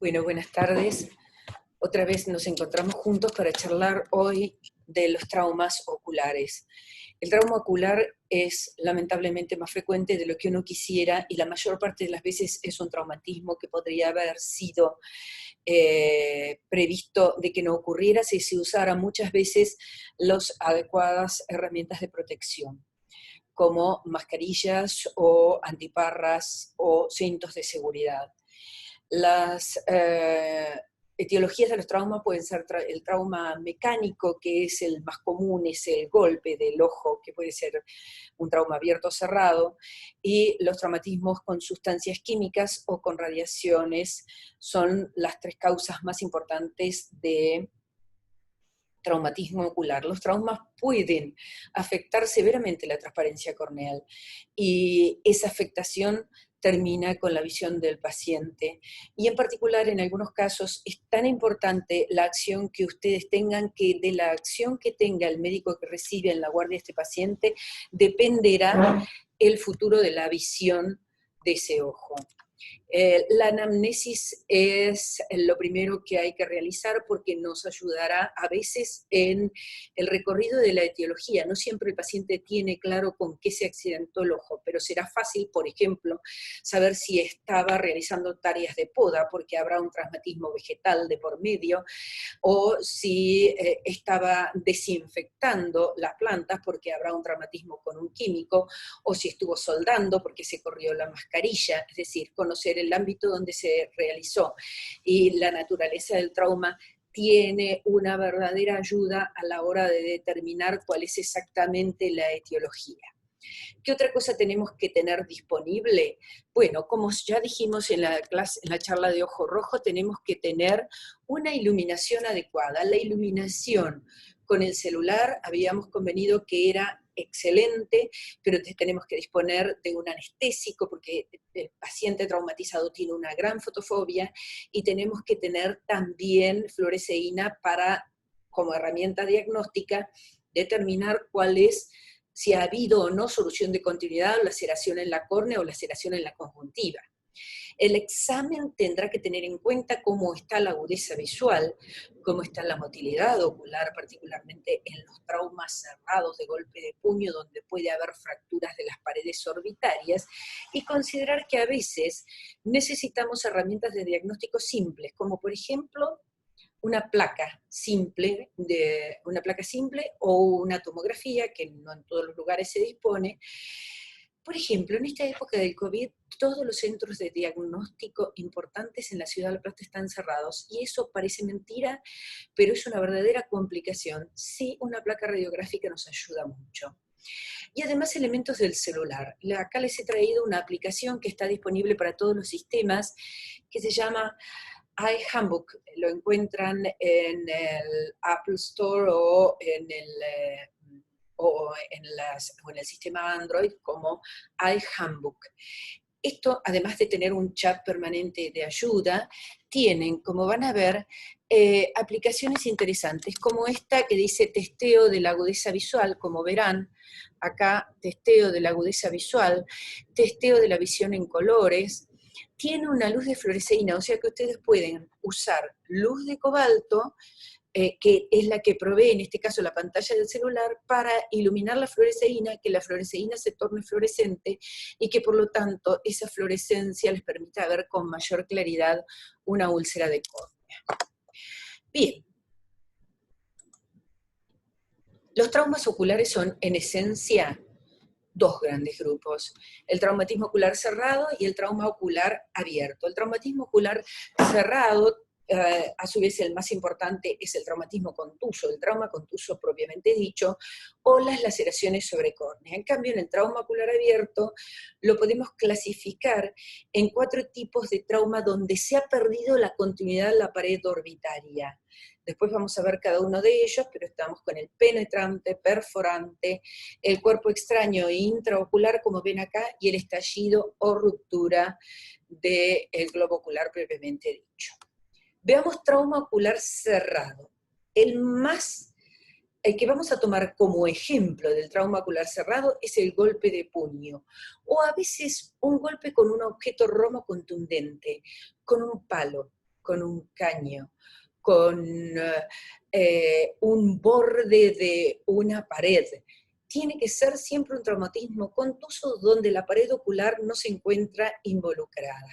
Bueno, buenas tardes. Otra vez nos encontramos juntos para charlar hoy de los traumas oculares. El trauma ocular es lamentablemente más frecuente de lo que uno quisiera y la mayor parte de las veces es un traumatismo que podría haber sido previsto de que no ocurriera si se usara muchas veces las adecuadas herramientas de protección, como mascarillas o antiparras o cintos de seguridad. Las etiologías de los traumas pueden ser el trauma mecánico, que es el más común, es el golpe del ojo, que puede ser un trauma abierto o cerrado, y los traumatismos con sustancias químicas o con radiaciones son las tres causas más importantes de traumatismo ocular. Los traumas pueden afectar severamente la transparencia corneal y esa afectación termina con la visión del paciente. Y en particular, en algunos casos, es tan importante la acción que ustedes tengan que de la acción que tenga el médico que recibe en la guardia de este paciente dependerá el futuro de la visión de ese ojo. La anamnesis es lo primero que hay que realizar porque nos ayudará a veces en el recorrido de la etiología. No siempre el paciente tiene claro con qué se accidentó el ojo, pero será fácil, por ejemplo, saber si estaba realizando tareas de poda porque habrá un traumatismo vegetal de por medio, o si estaba desinfectando las plantas porque habrá un traumatismo con un químico, o si estuvo soldando porque se corrió la mascarilla, es decir, conocer el ámbito donde se realizó y la naturaleza del trauma tiene una verdadera ayuda a la hora de determinar cuál es exactamente la etiología. ¿Qué otra cosa tenemos que tener disponible? Bueno, como ya dijimos en la clase, en la charla de ojo rojo, tenemos que tener una iluminación adecuada. La iluminación con el celular habíamos convenido que era excelente, pero tenemos que disponer de un anestésico porque el paciente traumatizado tiene una gran fotofobia y tenemos que tener también fluoresceína para, como herramienta diagnóstica, determinar cuál es, si ha habido o no solución de continuidad, laceración en la córnea o laceración en la conjuntiva. El examen tendrá que tener en cuenta cómo está la agudeza visual, cómo está la motilidad ocular, particularmente en los traumas cerrados de golpe de puño, donde puede haber fracturas de las paredes orbitarias, y considerar que a veces necesitamos herramientas de diagnóstico simples, como por ejemplo una placa simple o una tomografía, que no en todos los lugares se dispone. Por ejemplo, en esta época del COVID, todos los centros de diagnóstico importantes en la ciudad de La Plata están cerrados, y eso parece mentira, pero es una verdadera complicación. Sí, una placa radiográfica nos ayuda mucho. Y además elementos del celular. Acá les he traído una aplicación que está disponible para todos los sistemas, que se llama iHandbook. Lo encuentran en el Apple Store o en el sistema Android como iHandbook. Esto, además de tener un chat permanente de ayuda, tienen, como van a ver, aplicaciones interesantes, como esta que dice testeo de la agudeza visual, como verán, acá testeo de la agudeza visual, testeo de la visión en colores. Tiene una luz de fluoresceína, o sea que ustedes pueden usar luz de cobalto, que es la que provee, en este caso, la pantalla del celular, para iluminar la fluoresceína, que la fluoresceína se torne fluorescente y que, por lo tanto, esa fluorescencia les permita ver con mayor claridad una úlcera de córnea. Bien. Los traumas oculares son, en esencia, dos grandes grupos: el traumatismo ocular cerrado y el trauma ocular abierto. El traumatismo ocular cerrado, a su vez el más importante, es el traumatismo contuso, el trauma contuso propiamente dicho, o las laceraciones sobre córnea. En cambio, en el trauma ocular abierto lo podemos clasificar en 4 tipos de trauma donde se ha perdido la continuidad de la pared orbitaria. Después vamos a ver cada uno de ellos, pero estamos con el penetrante, perforante, el cuerpo extraño e intraocular, como ven acá, y el estallido o ruptura del globo ocular previamente dicho. Veamos trauma ocular cerrado. El que vamos a tomar como ejemplo del trauma ocular cerrado es el golpe de puño, o a veces un golpe con un objeto romo contundente, con un palo. con un caño, con un borde de una pared. Tiene que ser siempre un traumatismo contuso donde la pared ocular no se encuentra involucrada.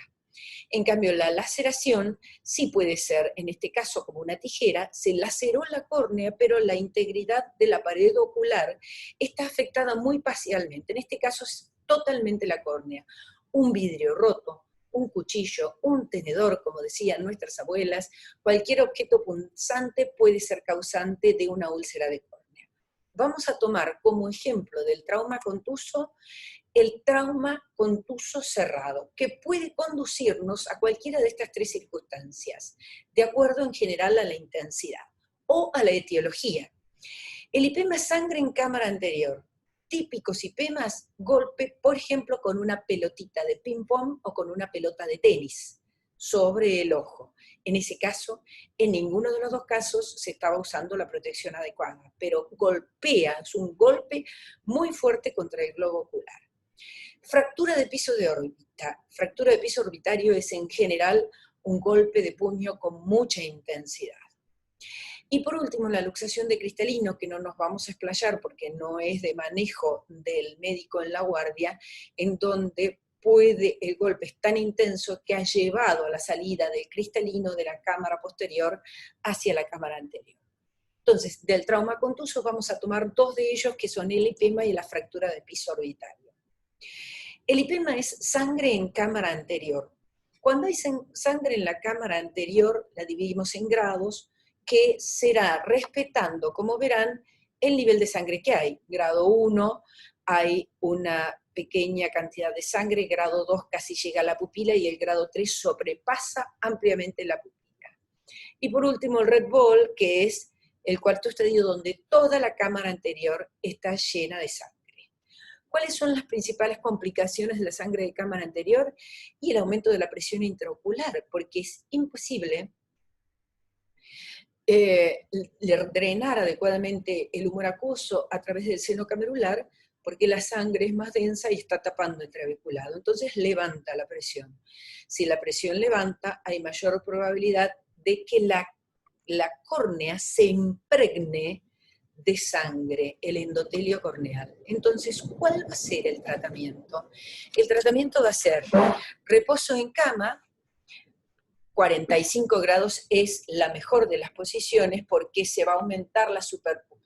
En cambio, la laceración sí puede ser, en este caso como una tijera, se laceró la córnea, pero la integridad de la pared ocular está afectada muy parcialmente. En este caso es totalmente la córnea. Un vidrio roto, un cuchillo, un tenedor, como decían nuestras abuelas, cualquier objeto punzante puede ser causante de una úlcera de córnea. Vamos a tomar como ejemplo del trauma contuso el trauma contuso cerrado, que puede conducirnos a cualquiera de estas tres circunstancias, de acuerdo en general a la intensidad o a la etiología. El IPEMA es sangre en cámara anterior. Típicos IPEMAs, golpe, por ejemplo, con una pelotita de ping-pong o con una pelota de tenis sobre el ojo. En ese caso, en ninguno de los dos casos se estaba usando la protección adecuada, pero golpea, es un golpe muy fuerte contra el globo ocular. Fractura de piso de órbita. Fractura de piso orbitario es en general un golpe de puño con mucha intensidad. Y por último, la luxación de cristalino, que no nos vamos a explayar porque no es de manejo del médico en la guardia, en donde el golpe es tan intenso que ha llevado a la salida del cristalino de la cámara posterior hacia la cámara anterior. Entonces, del trauma contuso vamos a tomar dos de ellos, que son el IPEMA y la fractura de piso orbitario. El IPEMA es sangre en cámara anterior. Cuando hay sangre en la cámara anterior, la dividimos en grados, que será respetando, como verán, el nivel de sangre que hay. Grado 1, hay una pequeña cantidad de sangre, grado 2 casi llega a la pupila y el grado 3 sobrepasa ampliamente la pupila. Y por último, el red ball, que es el cuarto estadio donde toda la cámara anterior está llena de sangre. ¿Cuáles son las principales complicaciones de la sangre de cámara anterior? Y el aumento de la presión intraocular, porque es imposible drenar adecuadamente el humor acuoso a través del seno camerular, porque la sangre es más densa y está tapando el trabeculado. Entonces levanta la presión. Si la presión levanta, hay mayor probabilidad de que la córnea se impregne de sangre, el endotelio corneal. Entonces, ¿cuál va a ser el tratamiento? El tratamiento va a ser reposo en cama. 45 grados es la mejor de las posiciones porque se va a aumentar la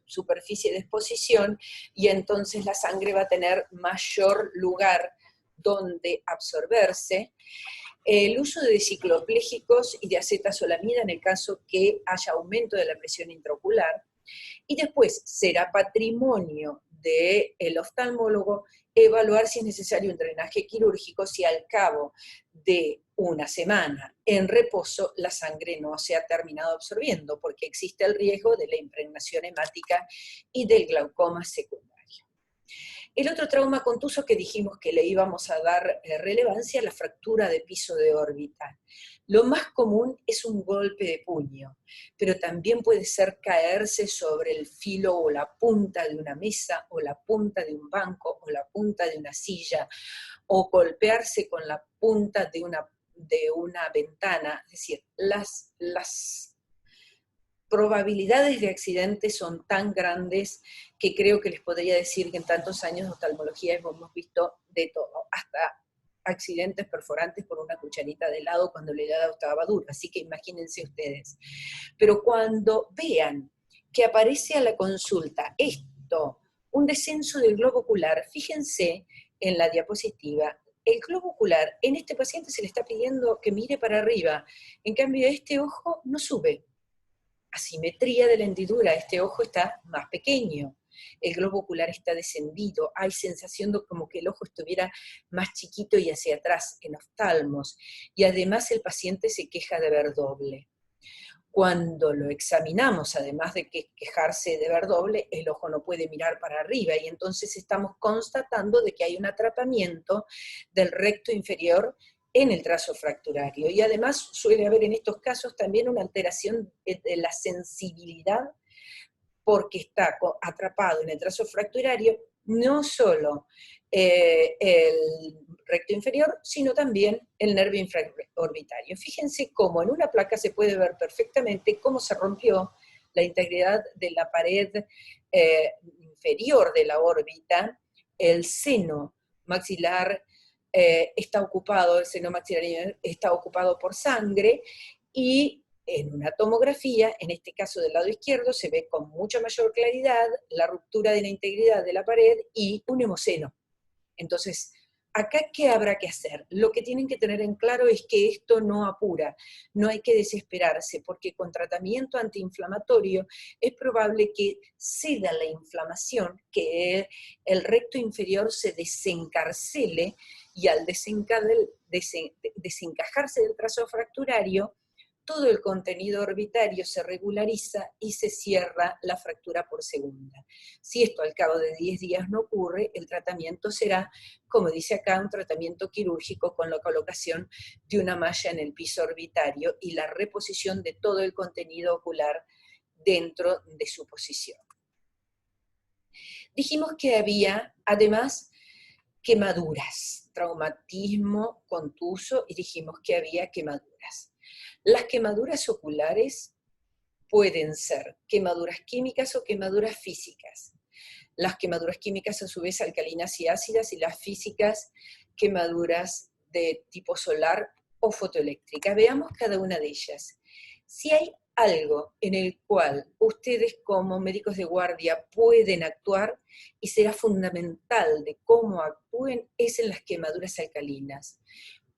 superficie de exposición y entonces la sangre va a tener mayor lugar donde absorberse. El uso de cicloplégicos y de acetazolamida en el caso que haya aumento de la presión intraocular. Y después será patrimonio del oftalmólogo evaluar si es necesario un drenaje quirúrgico si al cabo de una semana en reposo la sangre no se ha terminado absorbiendo, porque existe el riesgo de la impregnación hemática y del glaucoma secundario. El otro trauma contuso que dijimos que le íbamos a dar relevancia es la fractura de piso de órbita. Lo más común es un golpe de puño, pero también puede ser caerse sobre el filo o la punta de una mesa, o la punta de un banco, o la punta de una silla, o golpearse con la punta de una ventana. Es decir, las probabilidades de accidentes son tan grandes que creo que les podría decir que en tantos años de oftalmología hemos visto de todo, hasta accidentes perforantes por una cucharita de helado cuando el helado estaba duro, así que imagínense ustedes. Pero cuando vean que aparece a la consulta esto, un descenso del globo ocular, fíjense en la diapositiva, el globo ocular en este paciente se le está pidiendo que mire para arriba, en cambio este ojo no sube. Asimetría de la hendidura, este ojo está más pequeño, el globo ocular está descendido, hay sensación de como que el ojo estuviera más chiquito y hacia atrás en oftalmos, y además el paciente se queja de ver doble. Cuando lo examinamos, además de quejarse de ver doble, el ojo no puede mirar para arriba, y entonces estamos constatando de que hay un atrapamiento del recto inferior en el trazo fracturario. Y además suele haber en estos casos también una alteración de la sensibilidad porque está atrapado en el trazo fracturario no solo el recto inferior, sino también el nervio infraorbitario. Fíjense cómo en una placa se puede ver perfectamente cómo se rompió la integridad de la pared inferior de la órbita, el seno maxilar está ocupado, el seno maxilar está ocupado por sangre, y en una tomografía, en este caso del lado izquierdo, se ve con mucha mayor claridad la ruptura de la integridad de la pared y un hemoseno. Entonces, acá, ¿qué habrá que hacer? Lo que tienen que tener en claro es que esto no apura, no hay que desesperarse, porque con tratamiento antiinflamatorio es probable que ceda la inflamación, que el recto inferior se desencarcele, y al desencajarse del trazo fracturario, todo el contenido orbitario se regulariza y se cierra la fractura por segunda. Si esto al cabo de 10 días no ocurre, el tratamiento será, como dice acá, un tratamiento quirúrgico con la colocación de una malla en el piso orbitario y la reposición de todo el contenido ocular dentro de su posición. Dijimos que había, además, quemaduras, traumatismo contuso, y dijimos que había quemaduras. Las quemaduras oculares pueden ser quemaduras químicas o quemaduras físicas. Las quemaduras químicas, a su vez, alcalinas y ácidas, y las físicas, quemaduras de tipo solar o fotoeléctrica. Veamos cada una de ellas. Si hay algo en el cual ustedes como médicos de guardia pueden actuar, y será fundamental de cómo actúen, es en las quemaduras alcalinas.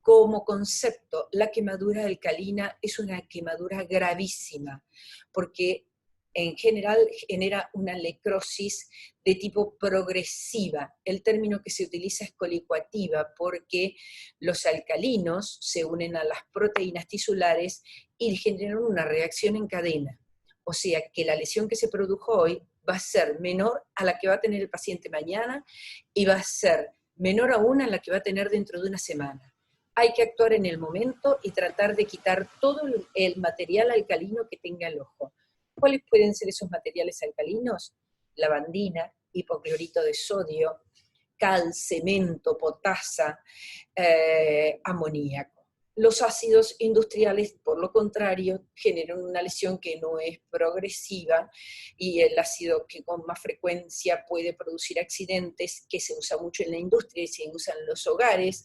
Como concepto, la quemadura alcalina es una quemadura gravísima, porque en general genera una necrosis de tipo progresiva. El término que se utiliza es colicuativa, porque los alcalinos se unen a las proteínas tisulares y generan una reacción en cadena. O sea que la lesión que se produjo hoy va a ser menor a la que va a tener el paciente mañana, y va a ser menor aún a la que va a tener dentro de una semana. Hay que actuar en el momento y tratar de quitar todo el material alcalino que tenga el ojo. ¿Cuáles pueden ser esos materiales alcalinos? Lavandina, hipoclorito de sodio, cal, cemento, potasa, amoníaco. Los ácidos industriales, por lo contrario, generan una lesión que no es progresiva, y el ácido que con más frecuencia puede producir accidentes, que se usa mucho en la industria y se usa en los hogares,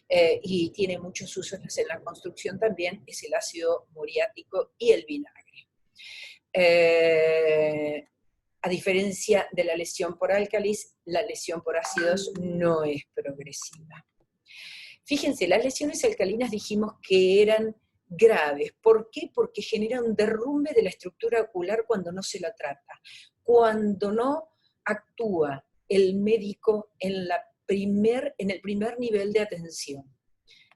y tiene muchos usos en la construcción también, es el ácido muriático y el vinagre. A diferencia de la lesión por álcalis, la lesión por ácidos no es progresiva. Fíjense, las lesiones alcalinas dijimos que eran graves. ¿Por qué? Porque generan un derrumbe de la estructura ocular cuando no se la trata, cuando no actúa el médico en el primer nivel de atención.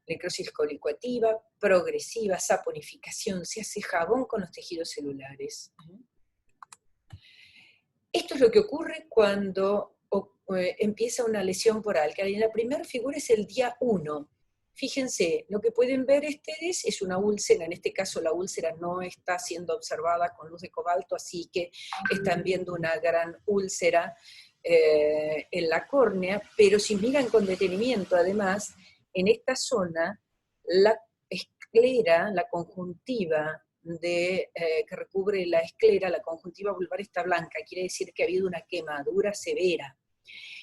Necrosis colicuativa, progresiva, saponificación, se hace jabón con los tejidos celulares. Esto es lo que ocurre cuando empieza una lesión por álcali. La primera figura es el día 1. Fíjense, lo que pueden ver ustedes es una úlcera. En este caso la úlcera no está siendo observada con luz de cobalto, así que están viendo una gran úlcera en la córnea, pero si miran con detenimiento, además, en esta zona, la esclera, la conjuntiva que recubre la esclera, la conjuntiva vulvar, está blanca, quiere decir que ha habido una quemadura severa.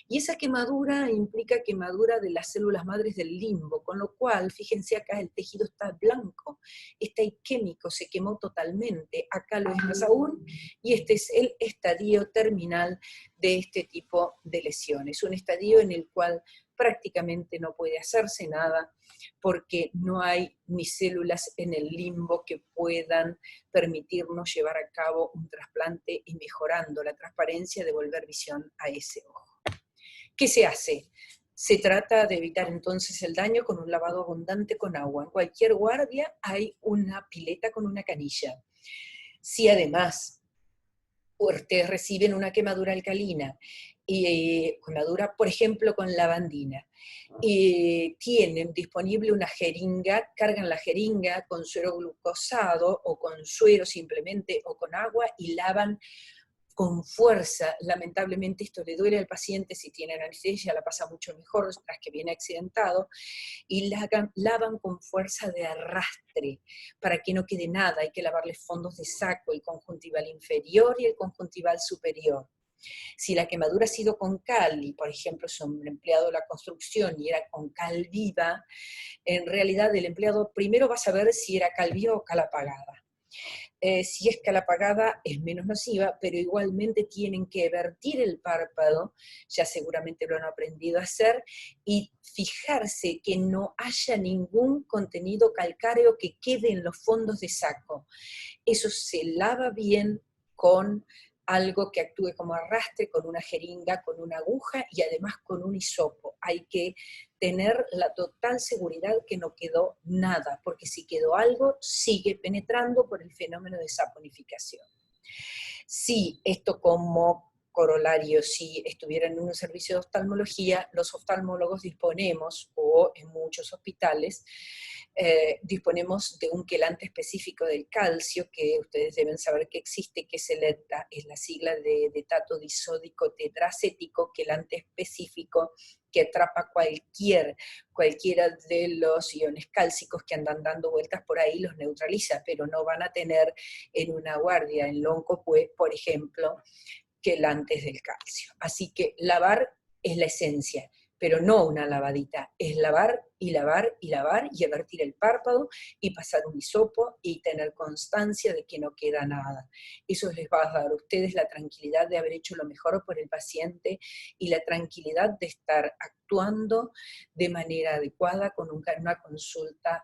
Y esa quemadura implica quemadura de las células madres del limbo, con lo cual, fíjense acá, el tejido está blanco, está isquémico, se quemó totalmente. Acá lo es más aún, y este es el estadio terminal de este tipo de lesiones. Un estadio en el cual prácticamente no puede hacerse nada, porque no hay ni células en el limbo que puedan permitirnos llevar a cabo un trasplante y mejorando la transparencia, devolver visión a ese ojo. ¿Qué se hace? Se trata de evitar entonces el daño con un lavado abundante con agua. En cualquier guardia hay una pileta con una canilla. Si además ustedes reciben una quemadura alcalina, y quemadura, por ejemplo, con lavandina, y tienen disponible una jeringa, cargan la jeringa con suero glucosado, o con suero simplemente, o con agua, y lavan con fuerza. Lamentablemente esto le duele al paciente, si tiene anestesia la pasa mucho mejor tras que viene accidentado, y lavan con fuerza de arrastre para que no quede nada. Hay que lavarle fondos de saco, el conjuntival inferior y el conjuntival superior. Si la quemadura ha sido con cal, y por ejemplo es un empleado de la construcción y era con cal viva, en realidad el empleado primero va a saber si era cal viva o cal apagada. Si es cal apagada es menos nociva, pero igualmente tienen que vertir el párpado, ya seguramente lo han aprendido a hacer, y fijarse que no haya ningún contenido calcáreo que quede en los fondos de saco. Eso se lava bien con algo que actúe como arrastre, con una jeringa, con una aguja y además con un hisopo. Hay que tener la total seguridad que no quedó nada, porque si quedó algo, sigue penetrando por el fenómeno de saponificación. Si esto como corolario, si estuviera en un servicio de oftalmología, los oftalmólogos disponemos, o en muchos hospitales, disponemos de un quelante específico del calcio, que ustedes deben saber que existe, que es el ETA, es la sigla de etato disódico tetracético, quelante específico que atrapa cualquiera de los iones cálcicos que andan dando vueltas por ahí, los neutraliza, pero no van a tener en una guardia, en lonco, pues, por ejemplo, quelantes del calcio. Así que lavar es la esencia, pero no una lavadita, es lavar y lavar y lavar y avertir el párpado y pasar un hisopo y tener constancia de que no queda nada. Eso les va a dar a ustedes la tranquilidad de haber hecho lo mejor por el paciente y la tranquilidad de estar actuando de manera adecuada con una consulta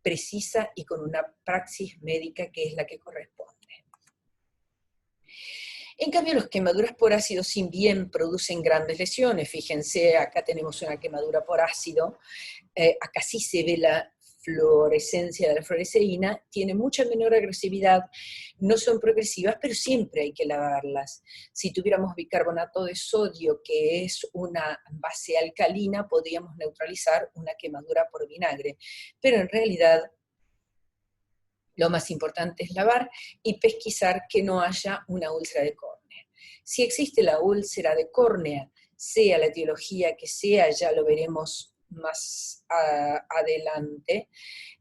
precisa y con una praxis médica que es la que corresponde. En cambio, las quemaduras por ácido sin bien producen grandes lesiones. Fíjense, acá tenemos una quemadura por ácido, acá sí se ve la fluorescencia de la fluoresceína, tiene mucha menor agresividad, no son progresivas, pero siempre hay que lavarlas. Si tuviéramos bicarbonato de sodio, que es una base alcalina, podríamos neutralizar una quemadura por vinagre, pero en realidad lo más importante es lavar y pesquisar que no haya una úlcera de córnea. Si existe la úlcera de córnea, sea la etiología que sea, ya lo veremos más adelante,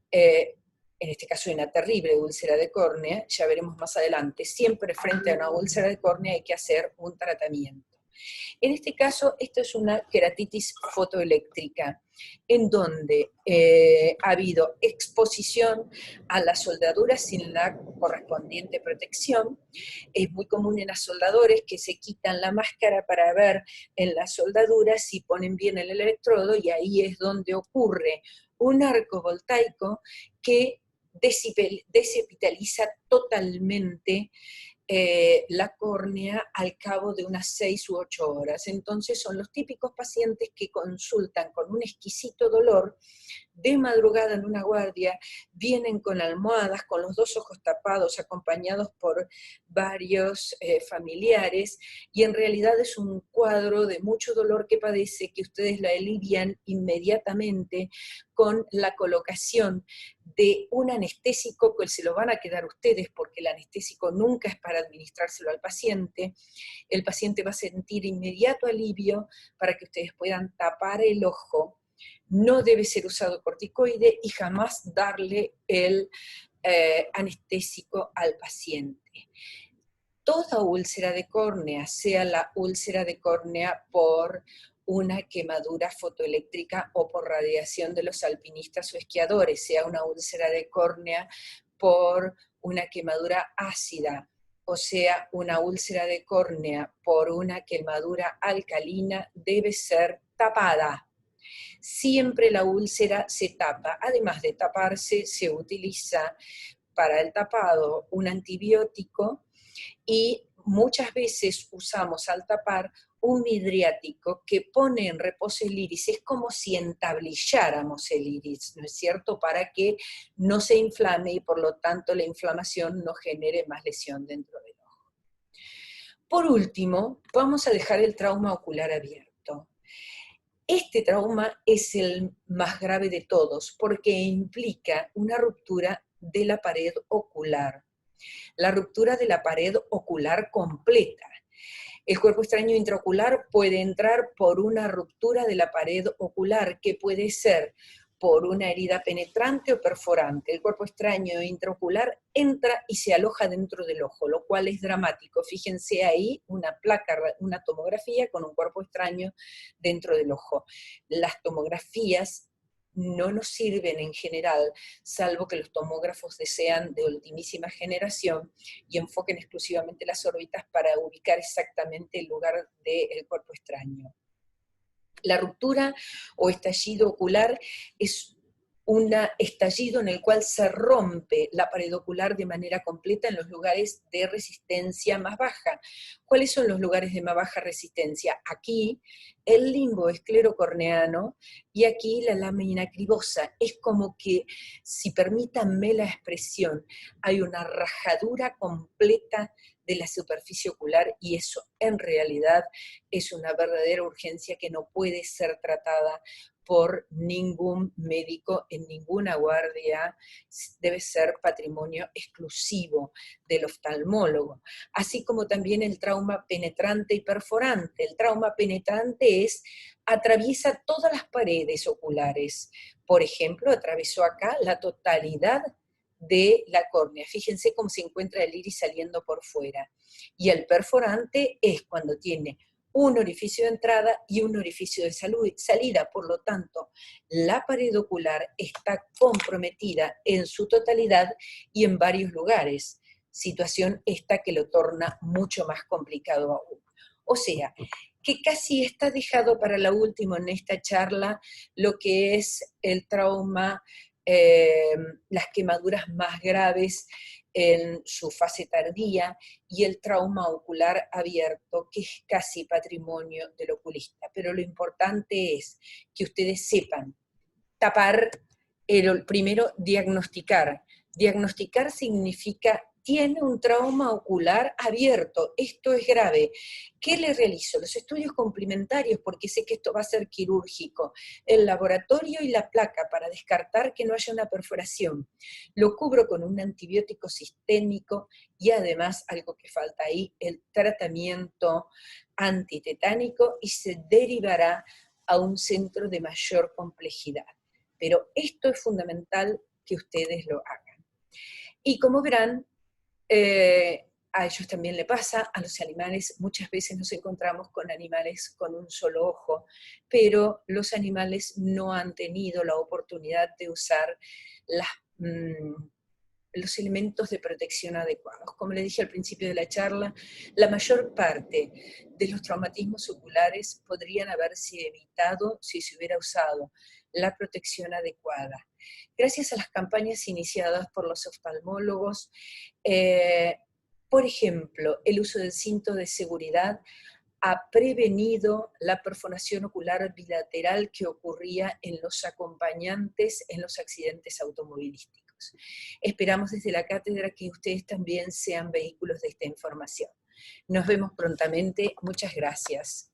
en este caso hay una terrible úlcera de córnea, ya veremos más adelante, siempre frente a una úlcera de córnea hay que hacer un tratamiento. En este caso, esto es una queratitis fotoeléctrica, en donde ha habido exposición a las soldaduras sin la correspondiente protección. Es muy común en los soldadores que se quitan la máscara para ver en las soldaduras si ponen bien el electrodo, y ahí es donde ocurre un arco voltaico que desepitaliza totalmente la córnea al cabo de unas 6 u 8 horas. Entonces son los típicos pacientes que consultan con un exquisito dolor de madrugada en una guardia, vienen con almohadas, con los dos ojos tapados, acompañados por varios familiares, y en realidad es un cuadro de mucho dolor que padece, que ustedes la alivian inmediatamente con la colocación de un anestésico que se lo van a quedar ustedes, porque el anestésico nunca es para administrárselo al paciente. El paciente va a sentir inmediato alivio para que ustedes puedan tapar el ojo. No debe ser usado corticoide y jamás darle el anestésico al paciente. Toda úlcera de córnea, sea la úlcera de córnea por una quemadura fotoeléctrica o por radiación de los alpinistas o esquiadores, sea una úlcera de córnea por una quemadura ácida, o sea, una úlcera de córnea por una quemadura alcalina, debe ser tapada. Siempre la úlcera se tapa. Además de taparse, se utiliza para el tapado un antibiótico, y muchas veces usamos al tapar un midriático que pone en reposo el iris. Es como si entablilláramos el iris, ¿no es cierto?, para que no se inflame y por lo tanto la inflamación no genere más lesión dentro del ojo. Por último, vamos a dejar el trauma ocular abierto. Este trauma es el más grave de todos porque implica una ruptura de la pared ocular. La ruptura de la pared ocular completa. El cuerpo extraño intraocular puede entrar por una ruptura de la pared ocular, que puede ser por una herida penetrante o perforante. El cuerpo extraño intraocular entra y se aloja dentro del ojo, lo cual es dramático. Fíjense ahí una placa, una tomografía con un cuerpo extraño dentro del ojo. Las tomografías no nos sirven en general, salvo que los tomógrafos sean de ultimísima generación y enfoquen exclusivamente las órbitas para ubicar exactamente el lugar del cuerpo extraño. La ruptura o estallido ocular es un estallido en el cual se rompe la pared ocular de manera completa en los lugares de resistencia más baja. ¿Cuáles son los lugares de más baja resistencia? Aquí el limbo esclerocorneano y aquí la lámina cribosa. Es como que, si permítanme la expresión, hay una rajadura completa de la superficie ocular y eso en realidad es una verdadera urgencia que no puede ser tratada por ningún médico en ninguna guardia, debe ser patrimonio exclusivo del oftalmólogo. Así como también el trauma penetrante y perforante. El trauma penetrante atraviesa todas las paredes oculares. Por ejemplo, atravesó acá la totalidad de la córnea. Fíjense cómo se encuentra el iris saliendo por fuera. Y el perforante es cuando tiene un orificio de entrada y un orificio de salida. Por lo tanto, la pared ocular está comprometida en su totalidad y en varios lugares. Situación esta que lo torna mucho más complicado aún. O sea, que casi está dejado para la última en esta charla lo que es el trauma, las quemaduras más graves en su fase tardía y el trauma ocular abierto, que es casi patrimonio del oculista. Pero lo importante es que ustedes sepan tapar, primero diagnosticar. Diagnosticar significa: tiene un trauma ocular abierto, esto es grave. ¿Qué le realizo? Los estudios complementarios, porque sé que esto va a ser quirúrgico, el laboratorio y la placa para descartar que no haya una perforación. Lo cubro con un antibiótico sistémico y además, algo que falta ahí, el tratamiento antitetánico, y se derivará a un centro de mayor complejidad. Pero esto es fundamental que ustedes lo hagan. Y como verán, a ellos también le pasa, a los animales muchas veces nos encontramos con animales con un solo ojo, pero los animales no han tenido la oportunidad de usar los elementos de protección adecuados. Como le dije al principio de la charla, la mayor parte de los traumatismos oculares podrían haberse evitado si se hubiera usado la protección adecuada. Gracias a las campañas iniciadas por los oftalmólogos, por ejemplo, el uso del cinto de seguridad ha prevenido la perforación ocular bilateral que ocurría en los acompañantes en los accidentes automovilísticos. Esperamos desde la cátedra que ustedes también sean vehículos de esta información. Nos vemos prontamente. Muchas gracias.